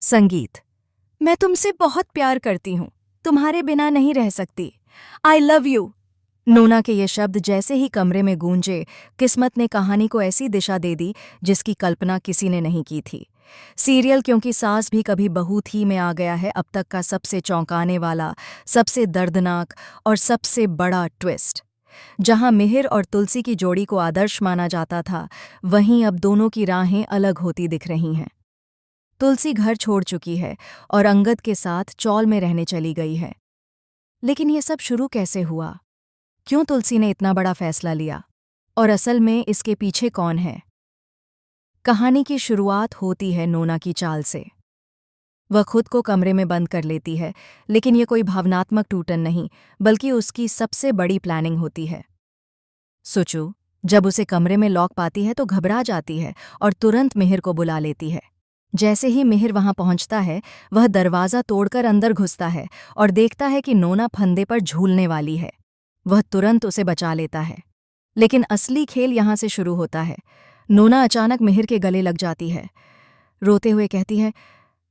संगीत। मैं तुमसे बहुत प्यार करती हूँ, तुम्हारे बिना नहीं रह सकती। I love you. नोना के ये शब्द जैसे ही कमरे में गूंजे, किस्मत ने कहानी को ऐसी दिशा दे दी जिसकी कल्पना किसी ने नहीं की थी। सीरियल क्योंकि सास भी कभी बहू थी में आ गया है अब तक का सबसे चौंकाने वाला, सबसे दर्दनाक और सबसे बड़ा ट्विस्ट। जहां मिहिर और तुलसी की जोड़ी को आदर्श माना जाता था, वहीं अब दोनों की राहें अलग होती दिख रही हैं। तुलसी घर छोड़ चुकी है और अंगद के साथ चौल में रहने चली गई है। लेकिन ये सब शुरू कैसे हुआ? क्यों तुलसी ने इतना बड़ा फैसला लिया? और असल में इसके पीछे कौन है? कहानी की शुरुआत होती है नोना की चाल से। वह खुद को कमरे में बंद कर लेती है, लेकिन ये कोई भावनात्मक टूटन नहीं, बल्कि उसकी सबसे बड़ी प्लानिंग होती है। सुचू जब उसे कमरे में लॉक पाती है तो घबरा जाती है और तुरंत मिहिर को बुला लेती है। जैसे ही मिहिर वहां पहुंचता है, वह दरवाज़ा तोड़कर अंदर घुसता है और देखता है कि नोना फंदे पर झूलने वाली है। वह तुरंत उसे बचा लेता है। लेकिन असली खेल यहां से शुरू होता है। नोना अचानक मिहिर के गले लग जाती है। रोते हुए कहती है,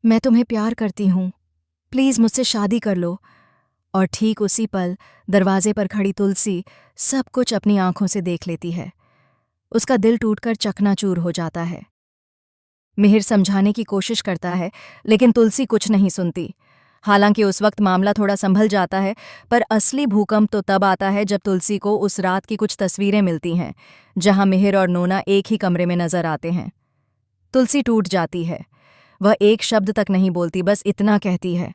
मैं तुम्हें प्यार करती हूँ, प्लीज़ मुझसे शादी कर लो। और ठीक उसी पल दरवाजे पर खड़ी तुलसी सब कुछ अपनी आंखों से देख लेती है। उसका दिल टूटकर चकनाचूर हो जाता है। मिहिर समझाने की कोशिश करता है, लेकिन तुलसी कुछ नहीं सुनती। हालांकि उस वक्त मामला थोड़ा संभल जाता है, पर असली भूकंप तो तब आता है जब तुलसी को उस रात की कुछ तस्वीरें मिलती हैं, जहां मिहिर और नोना एक ही कमरे में नजर आते हैं। तुलसी टूट जाती है। वह एक शब्द तक नहीं बोलती, बस इतना कहती है,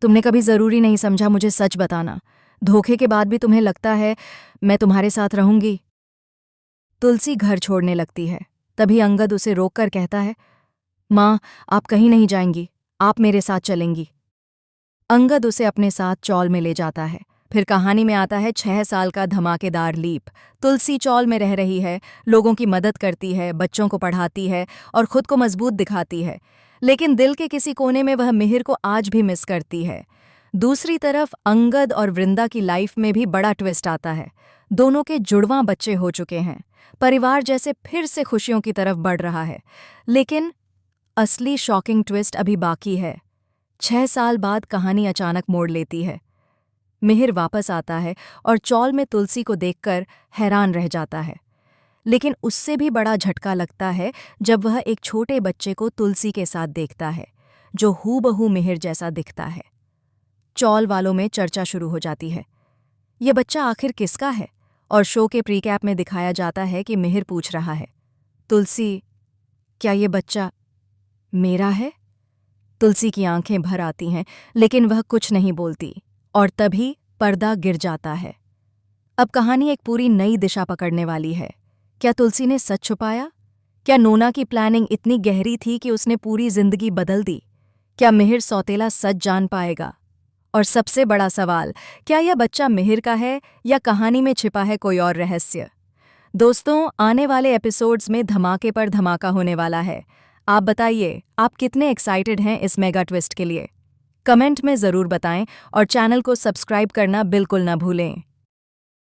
तुमने कभी जरूरी नहीं समझा मुझे सच बताना। धोखे के बाद भी तुम्हें लगता है मैं तुम्हारे साथ रहूंगी। तुलसी घर छोड़ने लगती है। तभी अंगद उसे रोककर कहता है, माँ, आप कहीं नहीं जाएंगी, आप मेरे साथ चलेंगी। अंगद उसे अपने साथ चौल में ले जाता है। फिर कहानी में आता है 6 साल का धमाकेदार लीप। तुलसी चौल में रह रही है, लोगों की मदद करती है, बच्चों को पढ़ाती है और खुद को मजबूत दिखाती है। लेकिन दिल के किसी कोने में वह मिहिर को आज भी मिस करती है। दूसरी तरफ अंगद और वृंदा की लाइफ में भी बड़ा ट्विस्ट आता है। दोनों के जुड़वां बच्चे हो चुके हैं। परिवार जैसे फिर से खुशियों की तरफ बढ़ रहा है। लेकिन असली शॉकिंग ट्विस्ट अभी बाकी है। 6 साल बाद कहानी अचानक मोड़ लेती है। मिहिर वापस आता है और चौल में तुलसी को देखकर हैरान रह जाता है। लेकिन उससे भी बड़ा झटका लगता है जब वह एक छोटे बच्चे को तुलसी के साथ देखता है, जो हूबहू मिहिर जैसा दिखता है। चौल वालों में चर्चा शुरू हो जाती है, यह बच्चा आखिर किसका है? और शो के प्रीकैप में दिखाया जाता है कि मिहिर पूछ रहा है, तुलसी, क्या ये बच्चा मेरा है? तुलसी की आंखें भर आती हैं, लेकिन वह कुछ नहीं बोलती। और तभी पर्दा गिर जाता है। अब कहानी एक पूरी नई दिशा पकड़ने वाली है। क्या तुलसी ने सच छुपाया? क्या नोना की प्लानिंग इतनी गहरी थी कि उसने पूरी जिंदगी बदल दी? क्या मिहिर सौतेला सच जान पाएगा? और सबसे बड़ा सवाल, क्या यह बच्चा मिहिर का है या कहानी में छिपा है कोई और रहस्य? दोस्तों, आने वाले एपिसोड्स में धमाके पर धमाका होने वाला है। आप बताइए, आप कितने एक्साइटेड हैं इस मेगा ट्विस्ट के लिए? कमेंट में ज़रूर बताएं और चैनल को सब्सक्राइब करना बिल्कुल न भूलें।